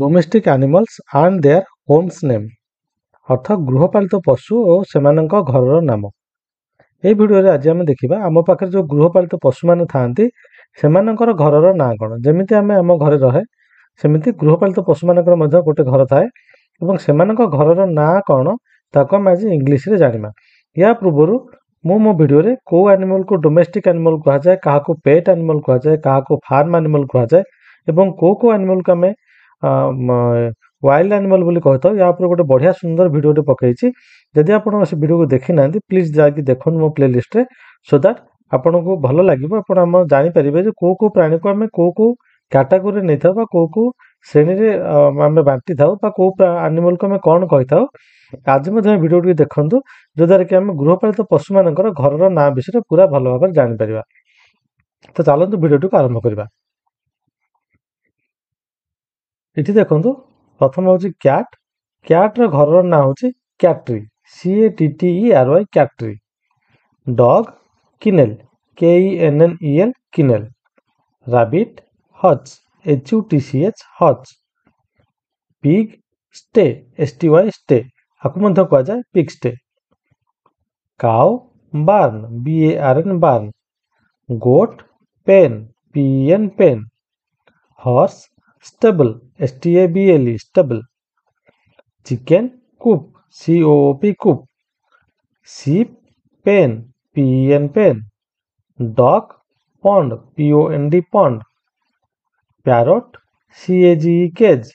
Domestic animals and their homes name ଅର୍ଥ ଗୃହପାଳିତ ପଶୁ ଓ ସେମାନଙ୍କ ଘରର ନାମ। ଏହି ଭିଡ଼ିଓରେ ଆଜି ଆମେ ଦେଖିବା ଆମ ପାଖରେ ଯେଉଁ ଗୃହପାଳିତ ପଶୁମାନେ ଥାଆନ୍ତି ସେମାନଙ୍କର ଘରର ନାଁ କ'ଣ। ଯେମିତି ଆମେ ଆମ ଘରେ ରହେ ସେମିତି ଗୃହପାଳିତ ପଶୁମାନଙ୍କର ମଧ୍ୟ ଗୋଟେ ଘର ଥାଏ ଏବଂ ସେମାନଙ୍କ ଘରର ନାଁ କ'ଣ ତାକୁ ଆମେ ଆଜି ଇଂଲିଶରେ ଜାଣିବା। ଏହା ପୂର୍ବରୁ ମୁଁ ମୋ ଭିଡ଼ିଓରେ କେଉଁ ଆନିମଲ୍କୁ ଡୋମେଷ୍ଟିକ୍ ଆନିମଲ୍ କୁହାଯାଏ, କାହାକୁ ପେଟ୍ ଆନିମଲ୍ କୁହାଯାଏ, କାହାକୁ ଫାର୍ମ ଆନିମଲ୍ କୁହାଯାଏ ଏବଂ କେଉଁ ଆନିମଲ୍କୁ ଆମେ ୱାଇଲ୍ଡ ଆନିମଲ୍ ବୋଲି କହିଥାଉ, ୟା ଉପରେ ଗୋଟେ ବଢ଼ିଆ ସୁନ୍ଦର ଭିଡ଼ିଓଟେ ପକାଇଛି। ଯଦି ଆପଣ ସେ ଭିଡ଼ିଓକୁ ଦେଖିନାହାନ୍ତି ପ୍ଲିଜ୍ ଯାଇକି ଦେଖନ୍ତୁ ମୋ ପ୍ଲେଲିଷ୍ଟରେ, ସୋ ଦ୍ୟାଟ୍ ଆପଣଙ୍କୁ ଭଲ ଲାଗିବ। ଆପଣ ଆମ ଜାଣିପାରିବେ ଯେ କେଉଁ ପ୍ରାଣୀକୁ ଆମେ କେଉଁ କ୍ୟାଟାଗୋରୀରେ ନେଇଥାଉ ବା କେଉଁ ଶ୍ରେଣୀରେ ଆମେ ବାଣ୍ଟିଥାଉ ବା କେଉଁ ଆନିମଲ୍କୁ ଆମେ କ'ଣ କହିଥାଉ। ଆଜି ମଧ୍ୟ ଭିଡ଼ିଓ ଟିକେ ଦେଖନ୍ତୁ ଯଦ୍ୱାରା କି ଆମେ ଗୃହପାଳିତ ପଶୁମାନଙ୍କର ଘରର ନାଁ ବିଷୟରେ ପୁରା ଭଲ ଭାବରେ ଜାଣିପାରିବା। ତ ଚାଲନ୍ତୁ ଭିଡ଼ିଓଟିକୁ ଆରମ୍ଭ କରିବା। ଏଠି ଦେଖନ୍ତୁ ପ୍ରଥମ ହେଉଛି କ୍ୟାଟ୍। କ୍ୟାଟ୍ର ଘରର ନାଁ ହେଉଛି cattery, CATTERY cattery. Dog kennel, KENNEL kennel. Rabbit hutch, HUTCH hutch. Pig sty, STY sty, ଆକୁ ମଧ୍ୟ କୁହାଯାଏ ପିଗ୍ ଷ୍ଟେ। କାଉ ବାର୍ନ, BARN barn. Goat pen, PEN pen. Horse stable, STABLE stable। Chicken coop, COOP coop. sheep pen, PEN pen। duck pond, POND pond। parrot, CAGE cage।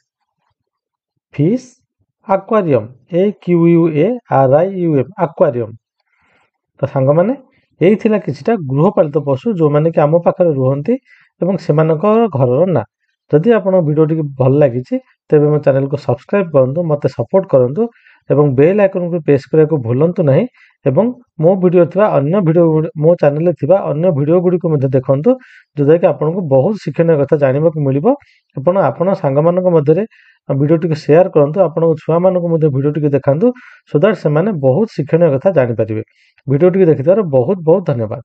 fish aquarium, AQUARIUM aquarium। ତ ସାଙ୍ଗମାନେ ଏଇ ଥିଲା କିଛିଟା ଗୃହପାଳିତ ପଶୁ ଯେଉଁମାନେ କି ଆମ ପାଖରେ ରୁହନ୍ତି ଏବଂ ସେମାନଙ୍କର ଘରର ନାଁ। ଯଦି ଆପଣଙ୍କ ଭିଡ଼ିଓଟି ଭଲ ଲାଗିଛି ତେବେ ମୋ ଚ୍ୟାନେଲକୁ ସବସ୍କ୍ରାଇବ୍ କରନ୍ତୁ, ମୋତେ ସପୋର୍ଟ କରନ୍ତୁ ଏବଂ ବେଲ୍ ଆଇକନ୍କୁ ପ୍ରେସ୍ କରିବାକୁ ଭୁଲନ୍ତୁ ନାହିଁ। ଏବଂ ମୋ ଭିଡ଼ିଓ ଥିବା ଅନ୍ୟ ଭିଡ଼ିଓ ମୋ ଚ୍ୟାନେଲରେ ଥିବା ଅନ୍ୟ ଭିଡ଼ିଓ ଗୁଡ଼ିକୁ ମଧ୍ୟ ଦେଖନ୍ତୁ, ଯେଉଁଟାକି ଆପଣଙ୍କୁ ବହୁତ ଶିକ୍ଷଣୀୟ କଥା ଜାଣିବାକୁ ମିଳିବ। ଆପଣ ସାଙ୍ଗମାନଙ୍କ ମଧ୍ୟରେ ଭିଡ଼ିଓଟିକୁ ସେୟାର କରନ୍ତୁ, ଆପଣଙ୍କ ଛୁଆମାନଙ୍କୁ ମଧ୍ୟ ଭିଡ଼ିଓଟିକୁ ଦେଖାନ୍ତୁ, ସୋ ଦ୍ୟାଟ୍ ସେମାନେ ବହୁତ ଶିକ୍ଷଣୀୟ କଥା ଜାଣିପାରିବେ। ଭିଡ଼ିଓଟିକୁ ଦେଖିଥିବାରୁ ବହୁତ ବହୁତ ଧନ୍ୟବାଦ।